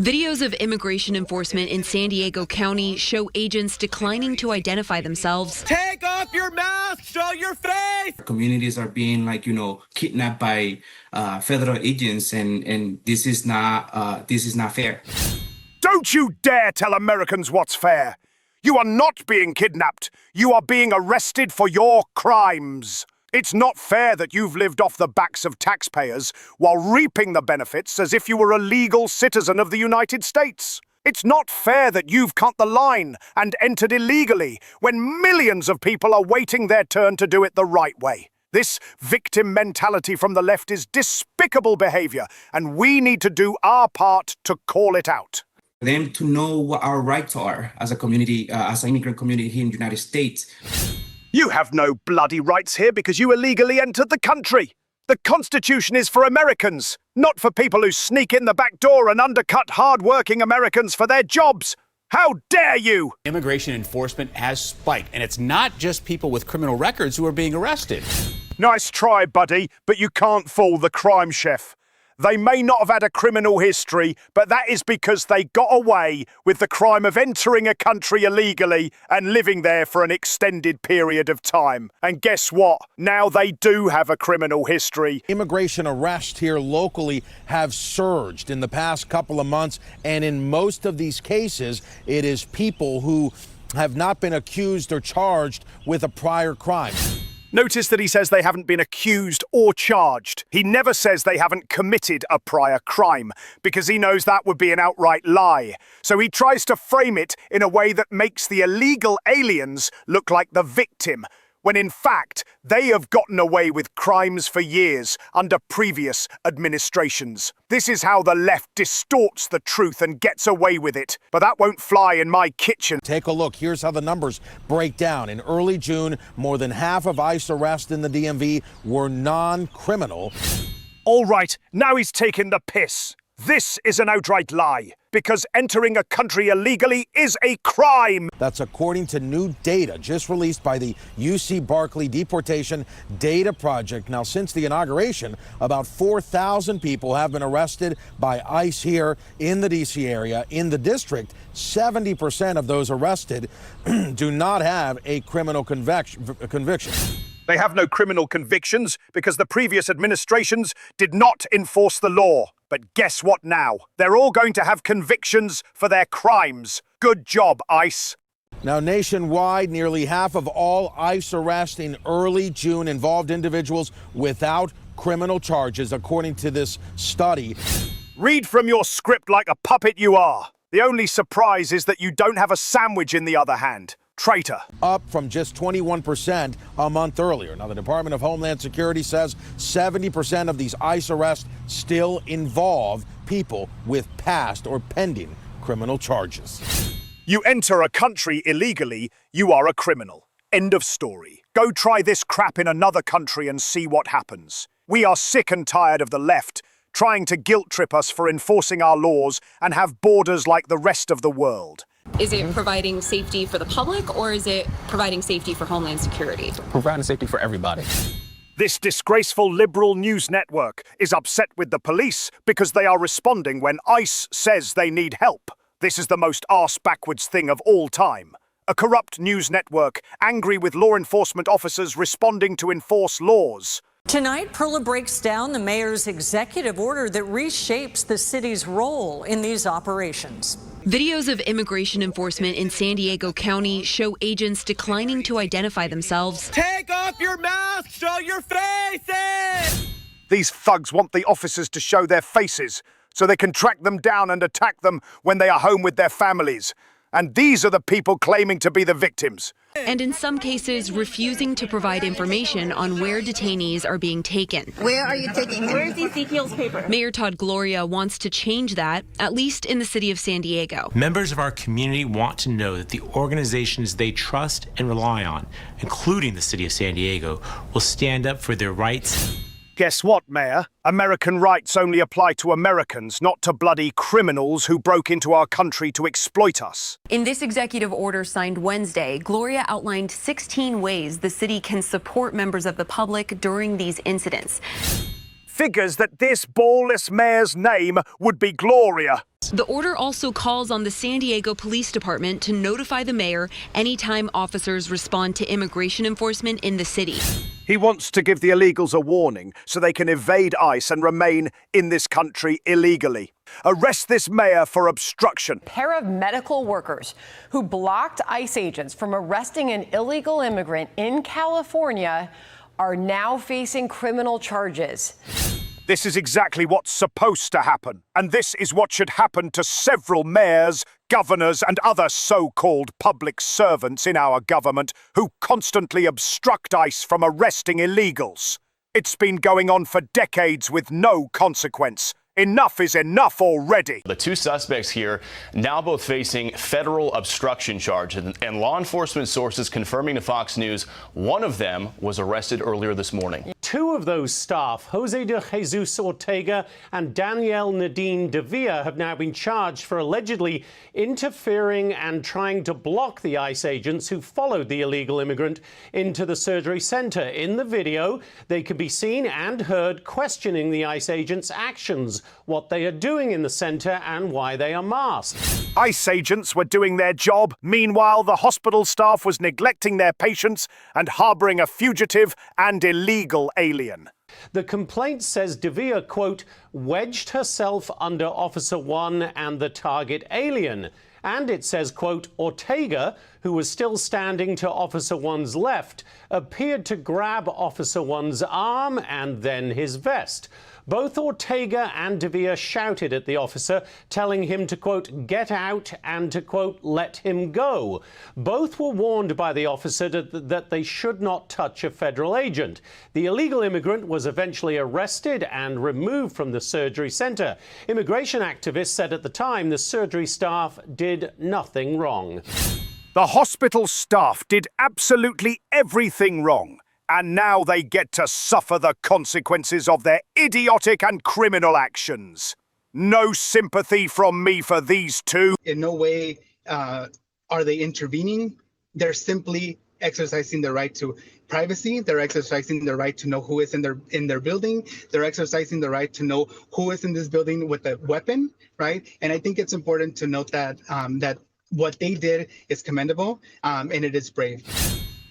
Videos of immigration enforcement in San Diego County show agents declining to identify themselves. Take off your mask, show your face! Communities are being kidnapped by federal agents, and this is not fair. Don't you dare tell Americans what's fair. You are not being kidnapped. You are being arrested for your crimes. It's not fair that you've lived off the backs of taxpayers while reaping the benefits as if you were a legal citizen of the United States. It's not fair that you've cut the line and entered illegally when millions of people are waiting their turn to do it the right way. This victim mentality from the left is despicable behavior, and we need to do our part to call it out. For them to know what our rights are as a community, as an immigrant community here in the United States. You have no bloody rights here because you illegally entered the country. The Constitution is for Americans, not for people who sneak in the back door and undercut hard-working Americans for their jobs. How dare you! Immigration enforcement has spiked, and it's not just people with criminal records who are being arrested. Nice try, buddy, but you can't fool the crime chef. They may not have had a criminal history, but that is because they got away with the crime of entering a country illegally and living there for an extended period of time. And guess what? Now they do have a criminal history. Immigration arrests here locally have surged in the past couple of months, and in most of these cases, it is people who have not been accused or charged with a prior crime. Notice that he says they haven't been accused or charged. He never says they haven't committed a prior crime, because he knows that would be an outright lie. So he tries to frame it in a way that makes the illegal aliens look like the victim, when in fact they have gotten away with crimes for years under previous administrations. This is how the left distorts the truth and gets away with it. But that won't fly in my kitchen. Take a look. Here's how the numbers break down. In early June, more than half of ICE arrests in the DMV were non-criminal. All right, now he's taking the piss. This is an outright lie, because entering a country illegally is a crime. That's according to new data just released by the UC Berkeley Deportation Data Project. Now, since the inauguration, about 4,000 people have been arrested by ICE here in the D.C. area. In the district, 70% of those arrested do not have a criminal conviction. They have no criminal convictions because the previous administrations did not enforce the law. But guess what now? They're all going to have convictions for their crimes. Good job, ICE. Now, nationwide, nearly half of all ICE arrests in early June involved individuals without criminal charges, according to this study. Read from your script like a puppet you are. The only surprise is that you don't have a sandwich in the other hand. Traitor. Up from just 21% a month earlier. Now, the Department of Homeland Security says 70% of these ICE arrests still involve people with past or pending criminal charges. You enter a country illegally, you are a criminal. End of story. Go try this crap in another country and see what happens. We are sick and tired of the left trying to guilt trip us for enforcing our laws and have borders like the rest of the world. Is it providing safety for the public, or is it providing safety for Homeland Security? Providing safety for everybody. This disgraceful liberal news network is upset with the police because they are responding when ICE says they need help. This is the most arse-backwards thing of all time. A corrupt news network angry with law enforcement officers responding to enforce laws. Tonight, Perla breaks down the mayor's executive order that reshapes the city's role in these operations. Videos of immigration enforcement in San Diego County show agents declining to identify themselves. Take off your mask, show your faces! These thugs want the officers to show their faces so they can track them down and attack them when they are home with their families. And these are the people claiming to be the victims. And in some cases, refusing to provide information on where detainees are being taken. Where are you taking him? Where's Ezekiel's paper? Mayor Todd Gloria wants to change that, at least in the city of San Diego. Members of our community want to know that the organizations they trust and rely on, including the city of San Diego, will stand up for their rights. Guess what, Mayor? American rights only apply to Americans, not to bloody criminals who broke into our country to exploit us. In this executive order signed Wednesday, Gloria outlined 16 ways the city can support members of the public during these incidents. figures that this ballless mayor's name would be Gloria. The order also calls on the San Diego Police Department to notify the mayor anytime officers respond to immigration enforcement in the city. He wants to give the illegals a warning so they can evade ICE and remain in this country illegally. Arrest this mayor for obstruction. A pair of medical workers who blocked ICE agents from arresting an illegal immigrant in California are now facing criminal charges. This is exactly what's supposed to happen, and this is what should happen to several mayors, governors, and other so-called public servants in our government who constantly obstruct ICE from arresting illegals. It's been going on for decades with no consequence. Enough is enough already. The two suspects here now both facing federal obstruction charges, and law enforcement sources confirming to Fox News one of them was arrested earlier this morning. Two of those staff, Jose de Jesus Ortega and Danielle Nadine de Villa, have now been charged for allegedly interfering and trying to block the ICE agents who followed the illegal immigrant into the surgery center. In the video, they can be seen and heard questioning the ICE agents' actions, what they are doing in the center and why they are masked. ICE agents were doing their job. Meanwhile, the hospital staff was neglecting their patients and harboring a fugitive and illegal alien. The complaint says De Villa, quote, wedged herself under Officer 1 and the target alien. And it says, quote, Ortega, who was still standing to Officer 1's left, appeared to grab Officer 1's arm and then his vest. Both Ortega and De Villa shouted at the officer, telling him to, quote, get out and to, quote, let him go. Both were warned by the officer that they should not touch a federal agent. The illegal immigrant was eventually arrested and removed from the surgery center. Immigration activists said at the time the surgery staff did nothing wrong. The hospital staff did absolutely everything wrong. And now they get to suffer the consequences of their idiotic and criminal actions. No sympathy from me for these two. In no way are they intervening. They're simply exercising the right to privacy. They're exercising the right to know who is in their building. They're exercising the right to know who is in this building with a weapon, right? And I think it's important to note that that what they did is commendable and it is brave.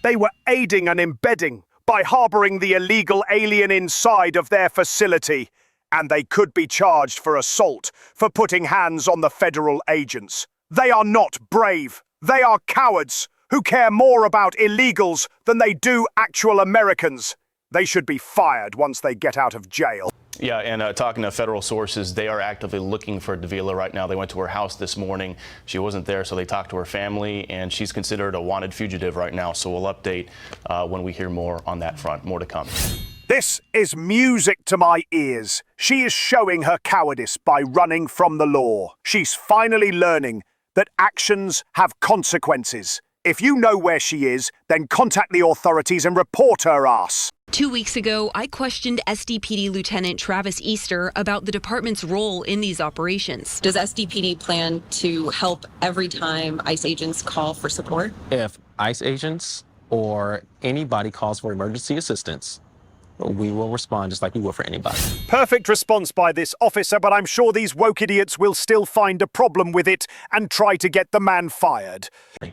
They were aiding and embedding by harboring the illegal alien inside of their facility, and they could be charged for assault for putting hands on the federal agents. They are not brave. They are cowards who care more about illegals than they do actual Americans. They should be fired once they get out of jail. Yeah, and talking to federal sources, they are actively looking for De Villa right now. They went to her house this morning. She wasn't there, so they talked to her family, and she's considered a wanted fugitive right now. So we'll update when we hear more on that front. More to come. This is music to my ears. She is showing her cowardice by running from the law. She's finally learning that actions have consequences. If you know where she is, then contact the authorities and report her ass. 2 weeks ago, I questioned SDPD Lieutenant Travis Easter about the department's role in these operations. Does SDPD plan to help every time ICE agents call for support? If ICE agents or anybody calls for emergency assistance, we will respond just like we would for anybody. Perfect response by this officer, but I'm sure these woke idiots will still find a problem with it and try to get the man fired.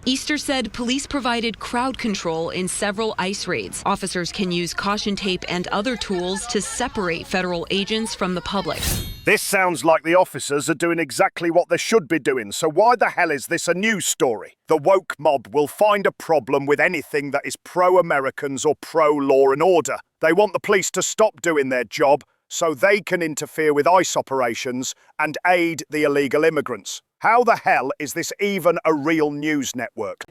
Easter said police provided crowd control in several ICE raids. Officers can use caution tape and other tools to separate federal agents from the public. This sounds like the officers are doing exactly what they should be doing, so why the hell is this a news story? The woke mob will find a problem with anything that is pro-Americans or pro-law and order. They want the police to stop doing their job so they can interfere with ICE operations and aid the illegal immigrants. How the hell is this even a real news network?